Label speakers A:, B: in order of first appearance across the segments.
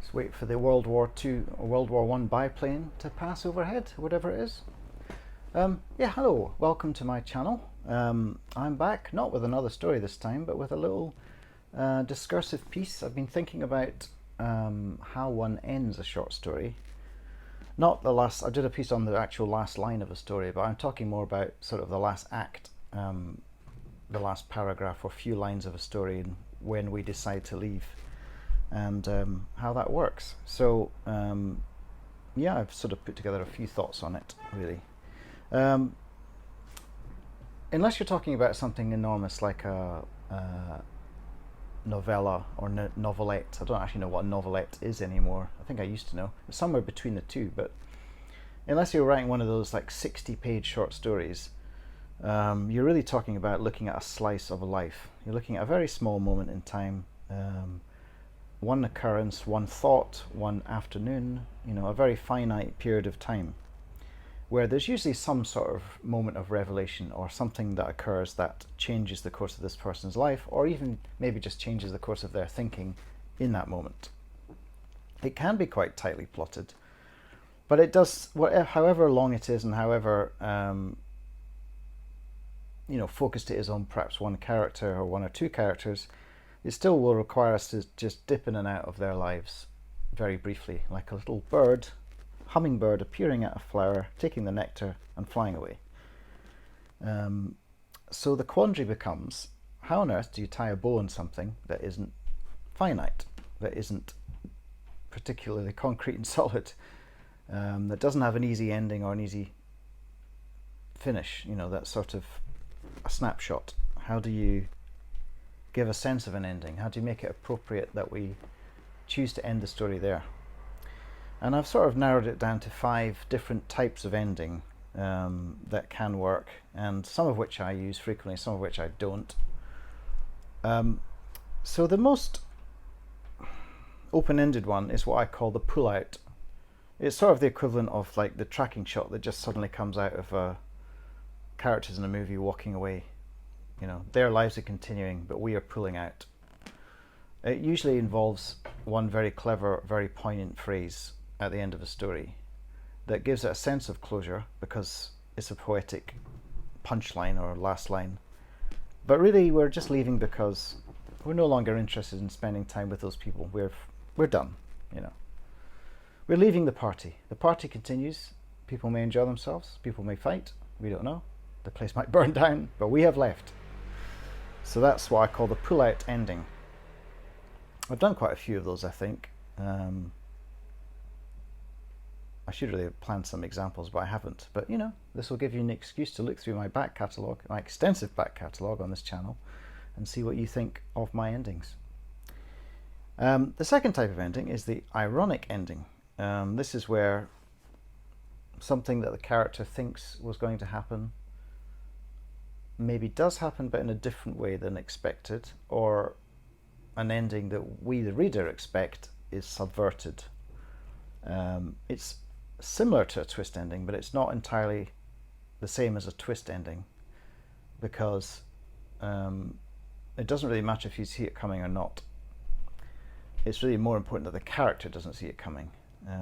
A: Let's wait for the World War II or World War One biplane to pass overhead, whatever it is. Yeah, hello, welcome to my channel. I'm back, not with another story this time, but with a little discursive piece. I've been thinking about how one ends a short story. Not the last, I did a piece on the actual last line of a story, but I'm talking more about sort of the last act, the last paragraph or few lines of a story and when we decide to leave, and how that works. So yeah, I've sort of put together a few thoughts on it, really. Unless you're talking about something enormous like a novella or novelette. I don't actually know what a novelette is anymore. I think I used to know. It's somewhere between the two, but unless you're writing one of those like 60-page short stories, you're really talking about looking at a slice of a life. You're looking at a very small moment in time, one occurrence, one thought, one afternoon, a very finite period of time, where there's usually some sort of moment of revelation or something that occurs that changes the course of this person's life, or even maybe just changes the course of their thinking in that moment. It can be quite tightly plotted, but it does, however long it is and however focused it is on perhaps one character or one or two characters, it still will require us to just dip in and out of their lives very briefly, like a little bird, hummingbird appearing at a flower, taking the nectar and flying away. So the quandary becomes, how on earth do you tie a bow on something that isn't finite, that isn't particularly concrete and solid, that doesn't have an easy ending or an easy finish, that's sort of a snapshot? How do you give a sense of an ending? How do you make it appropriate that we choose to end the story there? And I've sort of narrowed it down to 5 different types of ending that can work, and some of which I use frequently, some of which I don't. So the most open-ended one is what I call the pull-out. It's sort of the equivalent of like the tracking shot that just suddenly comes out of characters in a movie walking away. Their lives are continuing, but we are pulling out. It usually involves one very clever, very poignant phrase at the end of a story that gives it a sense of closure because it's a poetic punchline or last line. But really, we're just leaving because we're no longer interested in spending time with those people. We're done. We're leaving the party. The party continues. People may enjoy themselves. People may fight. We don't know. The place might burn down, but we have left. So that's what I call the pull-out ending. I've done quite a few of those, I think. I should really have planned some examples, but I haven't. But this will give you an excuse to look through my back catalogue, my extensive back catalogue on this channel, and see what you think of my endings. The second type of ending is the ironic ending. This is where something that the character thinks was going to happen maybe does happen, but in a different way than expected, or an ending that we, the reader, expect is subverted. It's similar to a twist ending, but it's not entirely the same as a twist ending, because it doesn't really matter if you see it coming or not. It's really more important that the character doesn't see it coming,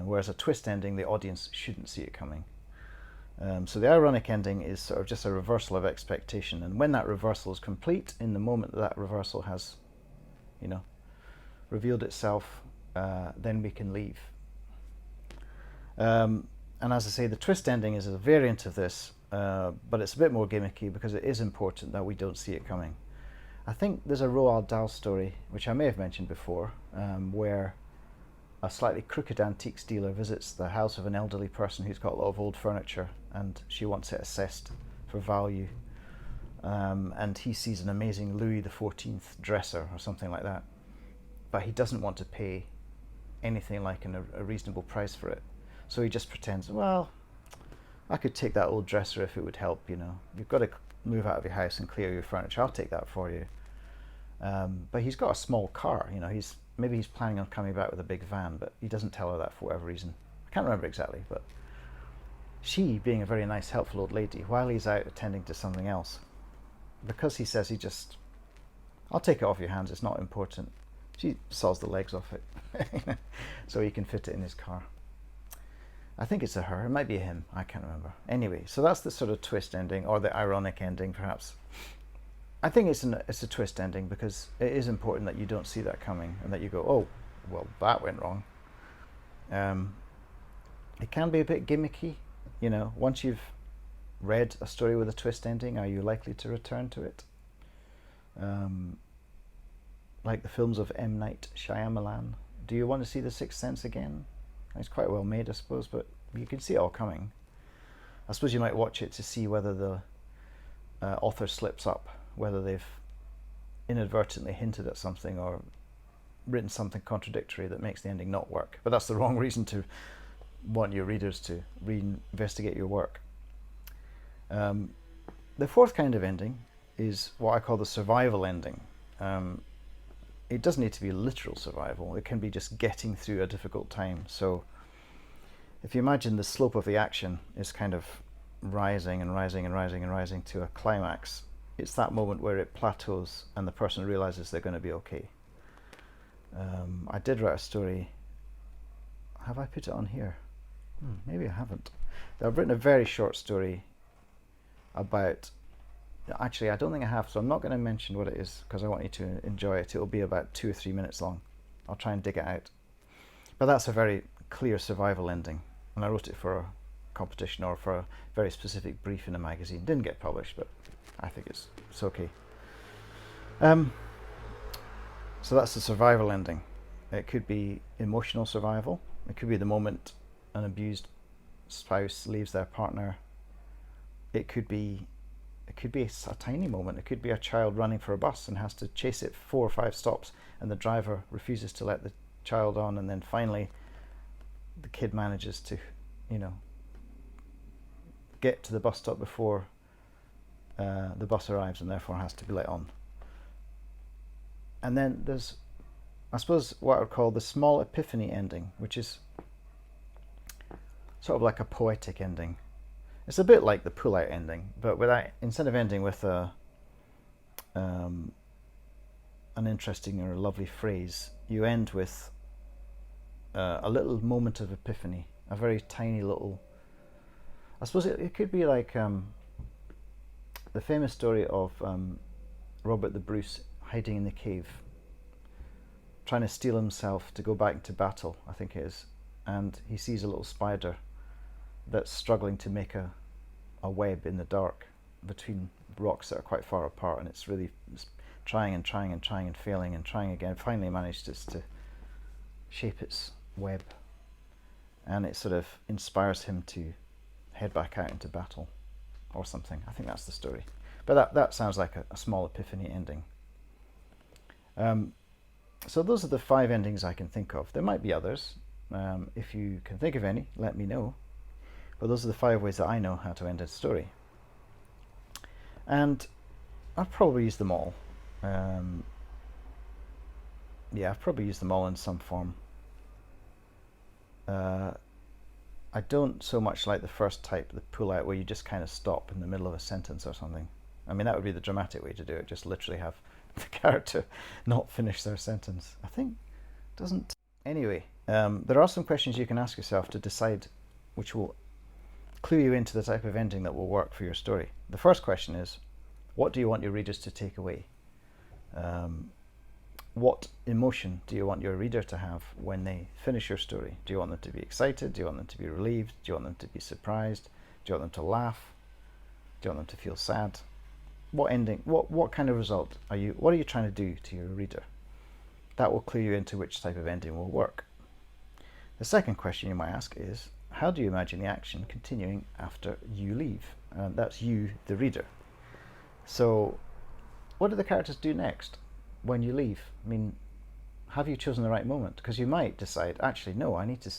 A: whereas a twist ending, the audience shouldn't see it coming. So the ironic ending is sort of just a reversal of expectation, and when that reversal is complete, in the moment that reversal has revealed itself, then we can leave. And as I say, the twist ending is a variant of this, but it's a bit more gimmicky because it is important that we don't see it coming. I think there's a Roald Dahl story, which I may have mentioned before, where a slightly crooked antiques dealer visits the house of an elderly person who's got a lot of old furniture, and she wants it assessed for value. And he sees an amazing Louis XIV dresser or something like that, but he doesn't want to pay anything like a reasonable price for it. So he just pretends, well, I could take that old dresser if it would help, You've got to move out of your house and clear your furniture. I'll take that for you. But he's got a small car, maybe he's planning on coming back with a big van, but he doesn't tell her that for whatever reason. I can't remember exactly, but she, being a very nice, helpful old lady, while he's out attending to something else, because he says I'll take it off your hands, it's not important, She saws the legs off it so he can fit it in his car. I think it's a her, it might be a him, I can't remember. Anyway, so that's the sort of twist ending, or the ironic ending perhaps. I think it's a twist ending because it is important that you don't see that coming and that you go, oh, well, that went wrong. It can be a bit gimmicky, you know, once you've read a story with a twist ending, are you likely to return to it? Like the films of M. Night Shyamalan. Do you want to see The Sixth Sense again? It's quite well made, I suppose, but you can see it all coming. I suppose you might watch it to see whether the author slips up, whether they've inadvertently hinted at something or written something contradictory that makes the ending not work. But that's the wrong reason to want your readers to reinvestigate your work. The fourth kind of ending is what I call the survival ending. It doesn't need to be literal survival. It can be just getting through a difficult time. So if you imagine the slope of the action is kind of rising and rising and rising and rising to a climax, it's that moment where it plateaus and the person realizes they're going to be okay. I did write a story. Have I put it on here? Maybe I haven't. I've written a very short story about, actually I don't think I have, so I'm not going to mention what it is because I want you to enjoy it. It'll be about 2 or 3 minutes long. I'll try and dig it out. But that's a very clear survival ending, and I wrote it for a competition or for a very specific brief in a magazine. Didn't get published, but I think it's okay. So that's the survival ending. It could be emotional survival. It could be the moment an abused spouse leaves their partner. It could be a tiny moment. It could be a child running for a bus and has to chase it 4 or 5 stops, and the driver refuses to let the child on, and then finally the kid manages to, you know, get to the bus stop before the bus arrives and therefore has to be let on. And then there's, I suppose, what I would call the small epiphany ending, which is sort of like a poetic ending. It's a bit like the pull-out ending, but without, instead of ending with an interesting or a lovely phrase, you end with a little moment of epiphany, a very tiny little. I suppose it could be like the famous story of Robert the Bruce hiding in the cave, trying to steel himself to go back into battle, I think it is, and he sees a little spider that's struggling to make a web in the dark between rocks that are quite far apart, and it's trying and trying and trying and failing and trying again. Finally managed to shape its web, and it sort of inspires him to head back out into battle or something. I think that's the story, but that sounds like a small epiphany ending. So those are the 5 endings I can think of. There might be others. If you can think of any, let me know. But those are the 5 ways that I know how to end a story. And I've probably used them all. Yeah, I've probably used them all in some form. I don't so much like the first type, the pull-out, where you just kind of stop in the middle of a sentence or something. I mean, that would be the dramatic way to do it, just literally have the character not finish their sentence. I think it doesn't. Anyway, there are some questions you can ask yourself to decide which will clue you into the type of ending that will work for your story. The first question is, what do you want your readers to take away? What emotion do you want your reader to have when they finish your story? Do you want them to be excited? Do you want them to be relieved? Do you want them to be surprised? Do you want them to laugh? Do you want them to feel sad? What ending? What kind of result are you? What are you trying to do to your reader? That will clue you into which type of ending will work. The second question you might ask is, how do you imagine the action continuing after you leave? That's you, the reader. So, what do the characters do next when you leave? I mean, have you chosen the right moment? Because you might decide, actually, no, I need to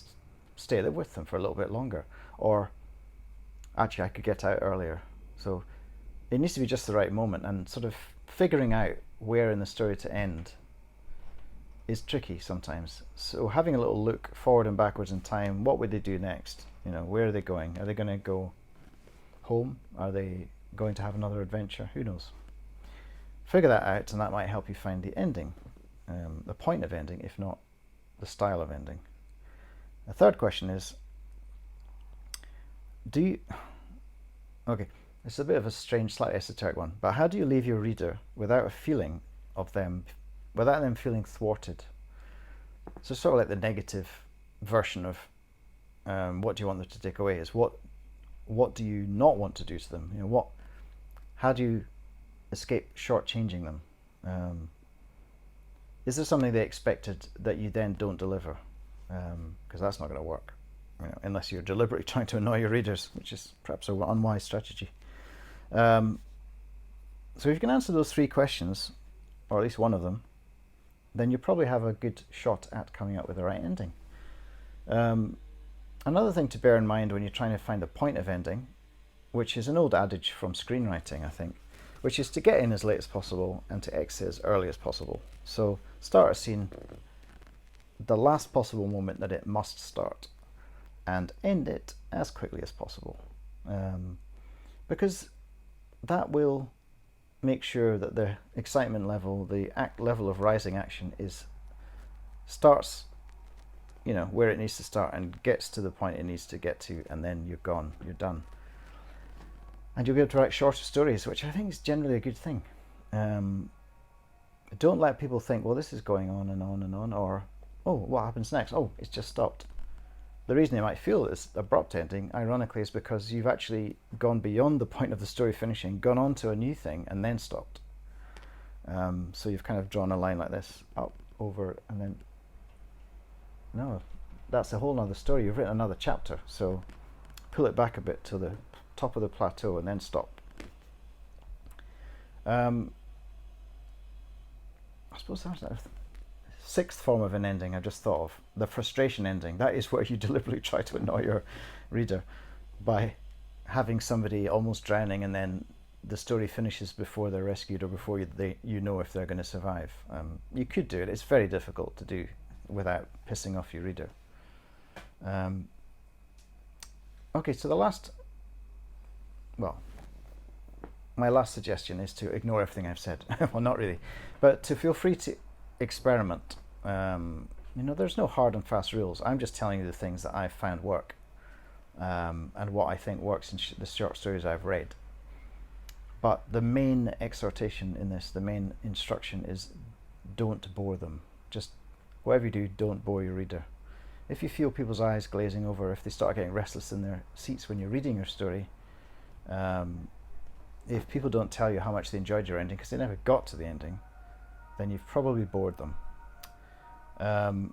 A: stay there with them for a little bit longer, or actually, I could get out earlier. So, it needs to be just the right moment, and sort of figuring out where in the story to end is tricky sometimes. So having a little look forward and backwards in time, what would they do next? You know, where are they going? Are they going to go home? Are they going to have another adventure? Who knows? Figure that out, and that might help you find the ending. the point of ending, if not the style of ending. The third question is, okay, it's a bit of a strange, slightly esoteric one, but how do you leave your reader without a feeling of them, without them feeling thwarted? So sort of like the negative version of what do you want them to take away is what do you not want to do to them? How do you escape shortchanging them? Is there something they expected that you then don't deliver? Because that's not going to work, unless you're deliberately trying to annoy your readers, which is perhaps an unwise strategy. So if you can answer those three questions, or at least one of them, then you probably have a good shot at coming up with the right ending. Another thing to bear in mind when you're trying to find the point of ending, which is an old adage from screenwriting, I think, which is to get in as late as possible and to exit as early as possible. So start a scene the last possible moment that it must start, and end it as quickly as possible, because that will make sure that the excitement level, the level of rising action starts where it needs to start and gets to the point it needs to get to, and then you're gone, you're done. And you'll be able to write shorter stories, which I think is generally a good thing. Don't let people think, well, this is going on and on and on, or, oh, what happens next? Oh, it's just stopped. The reason you might feel this abrupt ending, ironically, is because you've actually gone beyond the point of the story finishing, gone on to a new thing, and then stopped. So you've kind of drawn a line like this, up, over, and then, no, that's a whole other story. You've written another chapter, so pull it back a bit to the top of the plateau and then stop. I suppose that's a sixth form of an ending I just thought of, the frustration ending. That is where you deliberately try to annoy your reader by having somebody almost drowning, and then the story finishes before they're rescued or before you know if they're going to survive. You could do it. It's very difficult to do without pissing off your reader. Okay, so my last suggestion is to ignore everything I've said. Well, not really, but to feel free to experiment. There's no hard and fast rules. I'm just telling you the things that I've found work, and what I think works in the short stories I've read. But the main exhortation in this, the main instruction is, don't bore them. Just whatever you do, don't bore your reader. If you feel people's eyes glazing over, if they start getting restless in their seats when you're reading your story, if people don't tell you how much they enjoyed your ending because they never got to the ending, then you've probably bored them.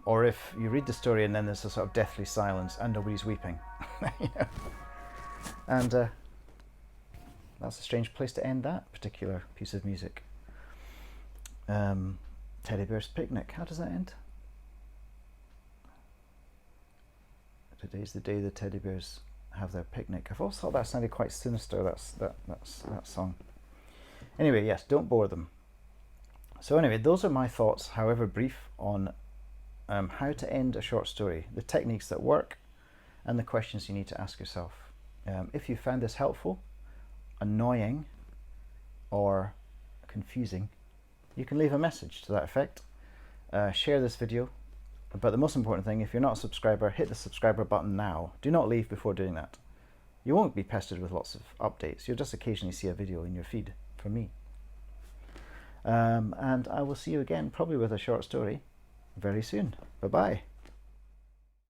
A: Or if you read the story and then there's a sort of deathly silence and nobody's weeping. And that's a strange place to end that particular piece of music. Teddy Bear's Picnic, how does that end? Today's the day the teddy bears have their picnic. I've always thought that sounded quite sinister, that song. Anyway, yes, don't bore them. So anyway, those are my thoughts, however brief, on how to end a short story, the techniques that work, and the questions you need to ask yourself. If you found this helpful, annoying, or confusing, you can leave a message to that effect. Share this video. But the most important thing, if you're not a subscriber, hit the subscriber button now. Do not leave before doing that. You won't be pestered with lots of updates. You'll just occasionally see a video in your feed from me. And I will see you again, probably with a short story, very soon. Bye-bye.